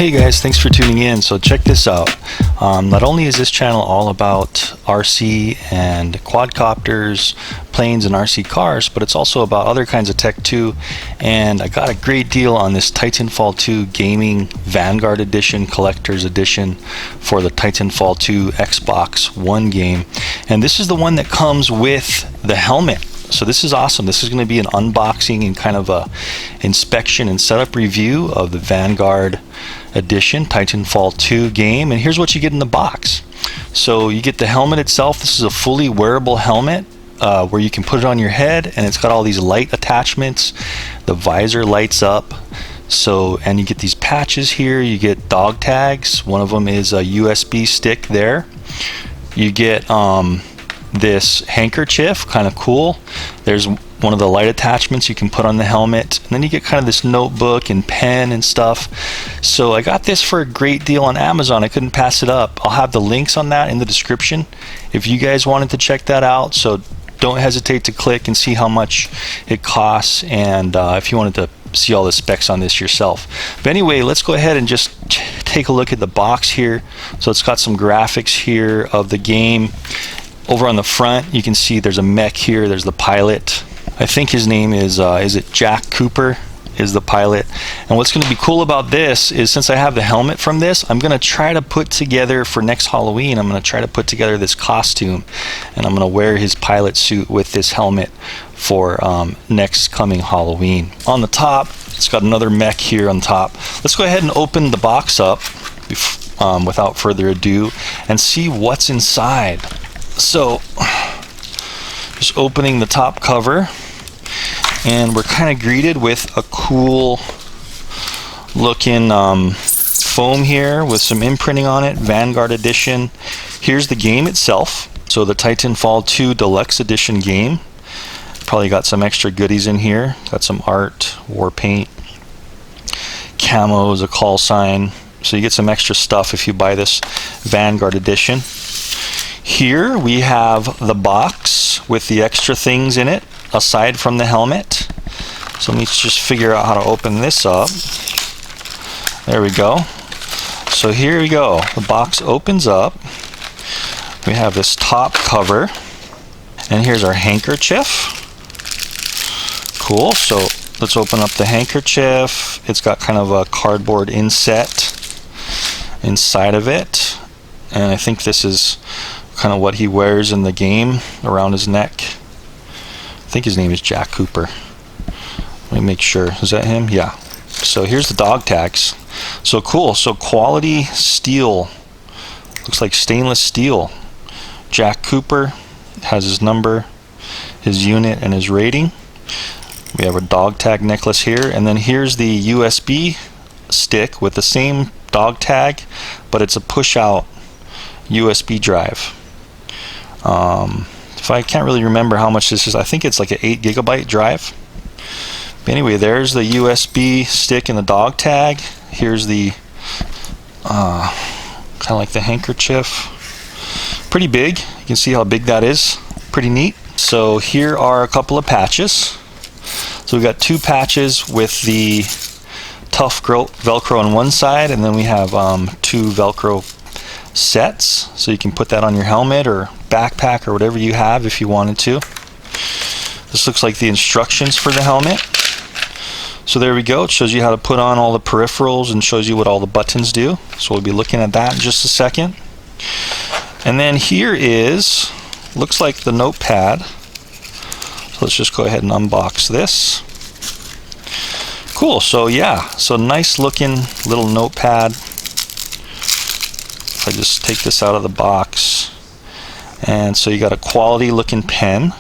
Hey guys, thanks for tuning in. So check this out. Not only is this channel all about RC and quadcopters, planes and RC cars, but it's also about other kinds of tech too. And I got a great deal on this Titanfall 2 Gaming Vanguard Edition, Collector's Edition for the Titanfall 2 Xbox One game. And this is the one that comes with the helmet. So this is awesome. This is going to be an unboxing and kind of a inspection and setup review of the Vanguard Edition Titanfall 2 game. And here's what you get in the box. So you get the helmet itself. This is a fully wearable helmet where you can put it on your head, and it's got all these light attachments. The visor lights up. So, and you get these patches here. You get dog tags. One of them is a USB stick there. You get this handkerchief, kind of cool. There's one of the light attachments you can put on the helmet, and then you get kind of this notebook and pen and stuff. So I got this for a great deal on Amazon. I couldn't pass it up. I'll have the links on that in the description if you guys wanted to check that out. So don't hesitate to click and see how much it costs, and if you wanted to see all the specs on this yourself. But anyway, let's go ahead and just take a look at the box here. So it's got some graphics here of the game. Over on the front, you can see there's a mech here. There's the pilot. I think his name is it Jack Cooper is the pilot. And what's going to be cool about this is, since I have the helmet from this, I'm going to try to put together for next Halloween, I'm going to try to put together this costume, and I'm going to wear his pilot suit with this helmet for next coming Halloween. On the top, it's got another mech here on top. Let's go ahead and open the box up without further ado and see what's inside. So just opening the top cover, and we're kind of greeted with a cool looking foam here with some imprinting on it, Vanguard Edition. Here's the game itself. So the Titanfall 2 Deluxe Edition game. Probably got some extra goodies in here. Got some art, war paint, camos, a call sign. So you get some extra stuff if you buy this Vanguard Edition. Here we have the box with the extra things in it aside from the helmet. So let me just figure out how to open this up. There we go. So here we go. The box opens up. We have this top cover, and here's our handkerchief. Cool. So let's open up the handkerchief. It's got kind of a cardboard inset inside of it, and I think this is kind of what he wears in the game around his neck. I think his name is Jack Cooper. Let me make sure. Is that him? Yeah. So here's the dog tags. So cool. So quality steel. Looks like stainless steel. Jack Cooper has his number, his unit, and his rating. We have a dog tag necklace here, and then here's the USB stick with the same dog tag, but it's a push-out USB drive. If I can't really remember how much this is, I think it's like an 8 gigabyte drive. But anyway, there's the USB stick and the dog tag. Here's the kind of like the handkerchief. Pretty big. You can see how big that is. Pretty neat. So here are a couple of patches. So we've got two patches with the tough Velcro on one side, and then we have two Velcro sets, so you can put that on your helmet or backpack or whatever you have if you wanted to. This looks like the instructions for the helmet. So there we go. It shows you how to put on all the peripherals and shows you what all the buttons do. So we'll be looking at that in just a second. And then here is, looks like the notepad. So let's just go ahead and unbox this. Cool. So yeah, so nice looking little notepad. If I just take this out of the box, and so you got a quality looking pen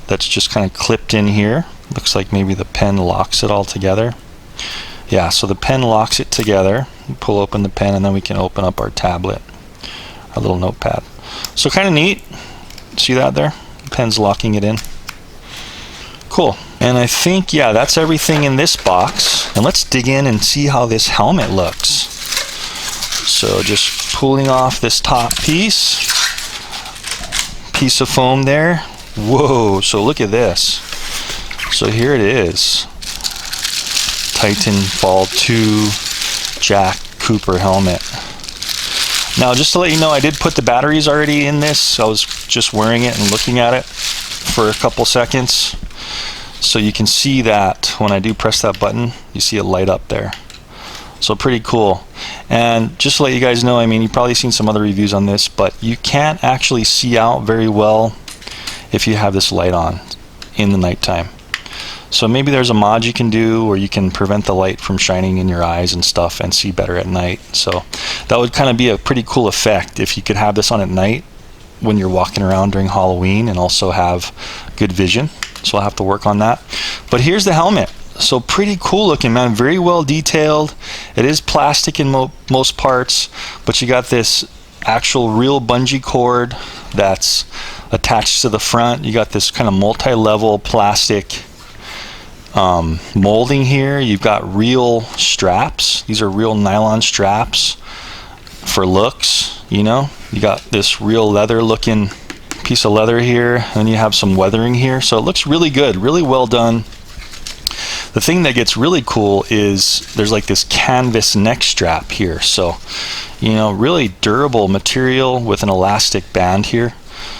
that's just kind of clipped in here. Looks like maybe the pen locks it all together. Yeah, so the pen locks it together. We pull open the pen, and then we can open up our tablet, our little notepad. So kind of neat. See that there? The pen's locking it in. Cool. And I think, yeah, that's everything in this box. And let's dig in and see how this helmet looks. So just pulling off this top piece of foam there. Whoa, so look at this. So here it is. Titanfall 2 Jack Cooper helmet. Now, just to let you know, I did put the batteries already in this. I was just wearing it and looking at it for a couple seconds. So you can see that when I do press that button, you see it light up there. So pretty cool. And just to let you guys know, I mean, you've probably seen some other reviews on this, but you can't actually see out very well if you have this light on in the nighttime. So maybe there's a mod you can do where you can prevent the light from shining in your eyes and stuff and see better at night. So that would kind of be a pretty cool effect if you could have this on at night when you're walking around during Halloween and also have good vision. So I'll have to work on that. But here's the helmet. So pretty cool looking, man. Very well detailed. It is plastic in most parts, but you got this actual real bungee cord that's attached to the front. You got this kind of multi-level plastic molding here. You've got real straps. These are real nylon straps for looks, you know. You got this real leather looking piece of leather here, and you have some weathering here. So it looks really good, really well done. The thing that gets really cool is there's like this canvas neck strap here. So, you know, really durable material with an elastic band here.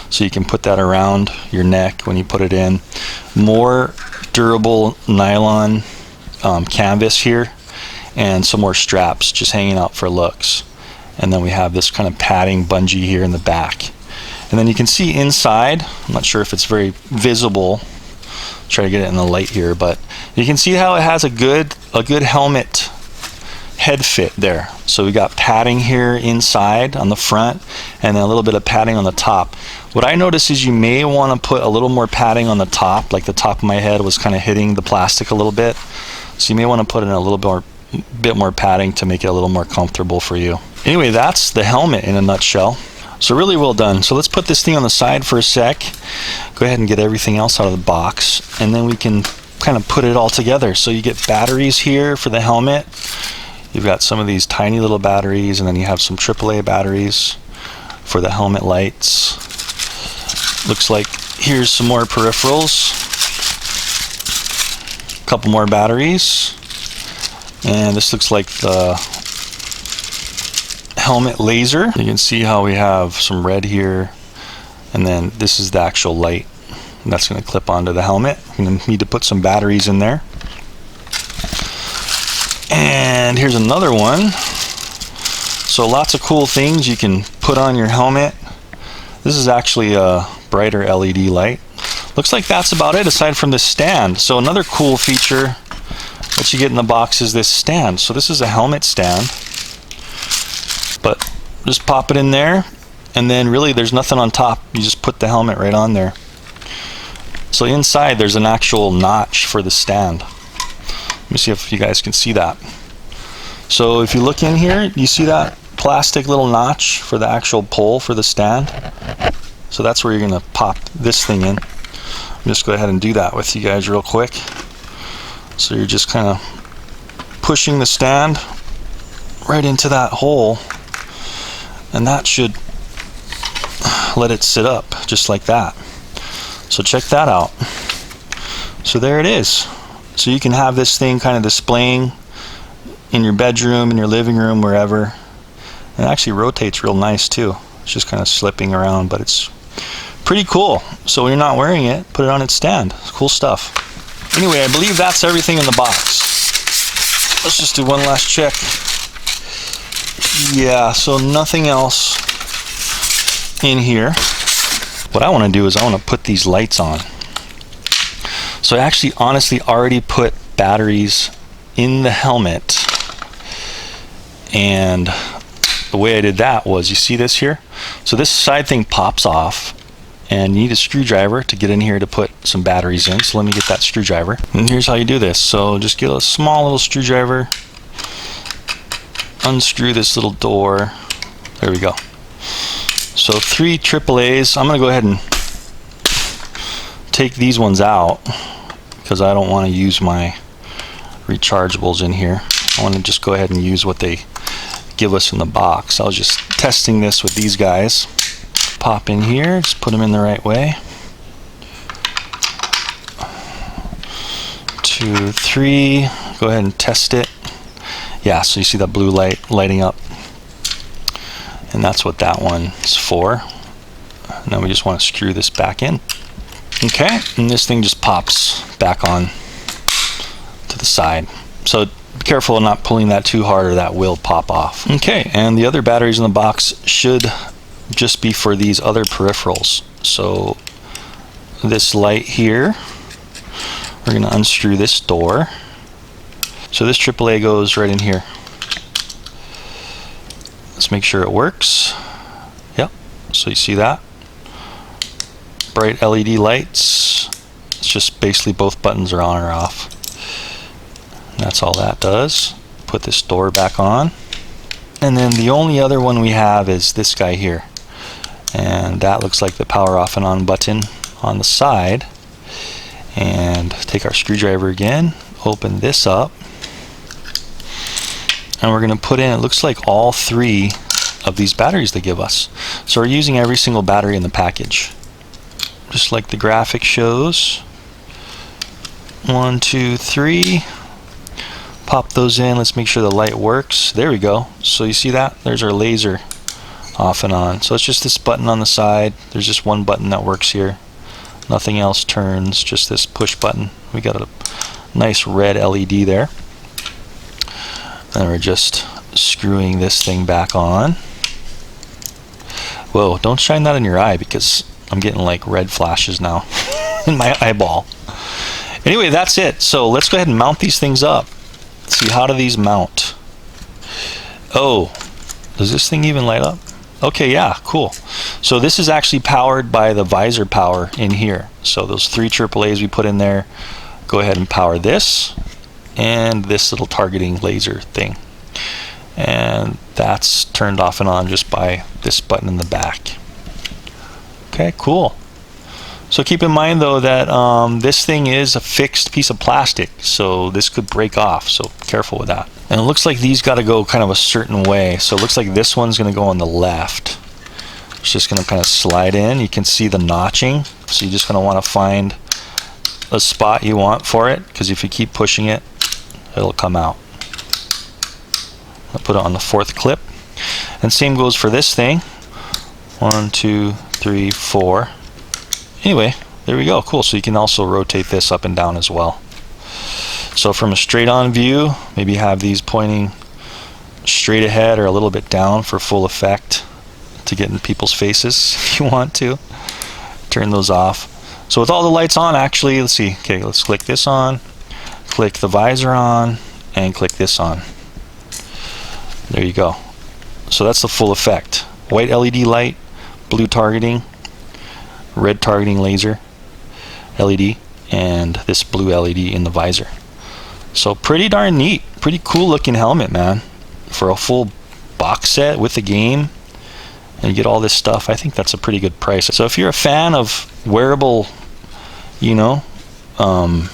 So you can put that around your neck when you put it in. More durable nylon canvas here, and some more straps just hanging out for looks. And then we have this kind of padding bungee here in the back. And then you can see inside, I'm not sure if it's very visible, try to get it in the light here, but you can see how it has a good helmet head fit there. So we got padding here inside on the front, and then a little bit of padding on the top. What I noticed is you may want to put a little more padding on the top, like the top of my head was kind of hitting the plastic a little bit. So you may want to put in a little bit more padding to make it a little more comfortable for you. Anyway, that's the helmet in a nutshell. So really well done. So let's put this thing on the side for a sec. Go ahead and get everything else out of the box, and then we can kind of put it all together. So you get batteries here for the helmet. You've got some of these tiny little batteries, and then you have some AAA batteries for the helmet lights. Looks like here's some more peripherals, a couple more batteries, and this looks like the helmet laser. You can see how we have some red here, and then this is the actual light, and that's going to clip onto the helmet. You're going to need to put some batteries in there. And here's another one. So lots of cool things you can put on your helmet. This is actually a brighter LED light. Looks like that's about it aside from this stand. So another cool feature that you get in the box is this stand. So this is a helmet stand, but just pop it in there, and then really there's nothing on top. You just put the helmet right on there. So inside there's an actual notch for the stand. Let me see if you guys can see that. So if you look in here, you see that plastic little notch for the actual pole for the stand. So that's where you're going to pop this thing in. Just go ahead and do that with you guys real quick. So you're just kind of pushing the stand right into that hole, and that should let it sit up just like that. So check that out. So there it is. So you can have this thing kind of displaying in your bedroom, in your living room, wherever. And it actually rotates real nice too. It's just kind of slipping around, but it's pretty cool. So when you're not wearing it, put it on its stand. It's cool stuff. Anyway, I believe that's everything in the box. Let's just do one last check. Yeah, so nothing else in here. What I want to do is I want to put these lights on. So I actually honestly already put batteries in the helmet, and the way I did that was, you see this here? So this side thing pops off, and you need a screwdriver to get in here to put some batteries in. So let me get that screwdriver. And here's how you do this. So just get a small little screwdriver, unscrew this little door. There we go. So 3 AAAs. I'm going to go ahead and take these ones out because I don't want to use my rechargeables in here. I want to just go ahead and use what they give us in the box. I was just testing this with these guys. Pop in here, just put them in the right way. 2, 3, go ahead and test it. Yeah, so you see that blue light lighting up, and that's what that one's for. Now we just want to screw this back in. Okay, and this thing just pops back on to the side. So be careful of not pulling that too hard or that will pop off. Okay, and the other batteries in the box should just be for these other peripherals. So this light here, we're going to unscrew this door. So this AAA goes right in here. Let's make sure it works. Yep, so you see that? Bright LED lights. It's just basically both buttons are on or off. That's all that does. Put this door back on. And then the only other one we have is this guy here. And that looks like the power off and on button on the side. And take our screwdriver again, open this up. And we're going to put in, it looks like all 3 of these batteries they give us. So we're using every single battery in the package. Just like the graphic shows. 1, 2, 3. Pop those in. Let's make sure the light works. There we go. So you see that? There's our laser off and on. So it's just this button on the side. There's just one button that works here. Nothing else turns, just this push button. We got a nice red LED there. And we're just screwing this thing back on. Whoa, don't shine that in your eye because I'm getting like red flashes now in my eyeball. Anyway, that's it. So let's go ahead and mount these things up. Let's see, how do these mount? Oh, does this thing even light up? Okay, yeah, cool. So this is actually powered by the visor power in here. So those 3 AAAs we put in there, go ahead and power this and this little targeting laser thing. And that's turned off and on just by this button in the back. Okay, cool. So keep in mind though that this thing is a fixed piece of plastic, so this could break off, so careful with that. And it looks like these got to go kind of a certain way, so it looks like this one's going to go on the left. It's just going to kind of slide in. You can see the notching, so you're just going to want to find a spot you want for it, because if you keep pushing it, it'll come out. I'll put it on the 4th clip. And same goes for this thing. 1, 2, 3, 4. Anyway, there we go. Cool. So you can also rotate this up and down as well. So from a straight on view, maybe have these pointing straight ahead or a little bit down for full effect to get in people's faces if you want to. Turn those off. So with all the lights on, actually, let's see. Okay, let's click this on, click the visor on, and click this on. There you go. So that's the full effect. White LED light, blue targeting, red targeting laser LED, and this blue LED in the visor. So pretty darn neat. Pretty cool looking helmet, man. For a full box set with the game, and you get all this stuff, I think that's a pretty good price. So if you're a fan of wearable, you know,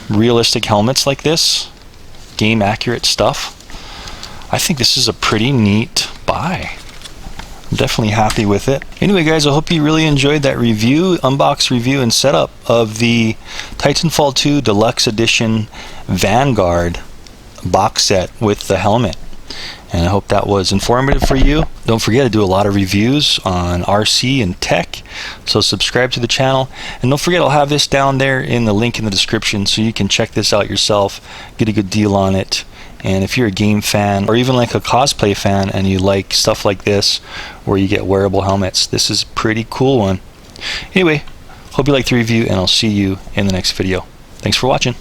realistic helmets like this, game accurate stuff, I think this is a pretty neat buy. I'm definitely happy with it. Anyway guys, I hope you really enjoyed that review, unbox review and setup of the Titanfall 2 Deluxe Edition Vanguard box set with the helmet. And I hope that was informative for you. Don't forget, I do a lot of reviews on RC and tech, so subscribe to the channel. And don't forget, I'll have this down there in the link in the description so you can check this out yourself, get a good deal on it. And if you're a game fan or even like a cosplay fan and you like stuff like this where you get wearable helmets, this is a pretty cool one. Anyway, hope you liked the review and I'll see you in the next video. Thanks for watching.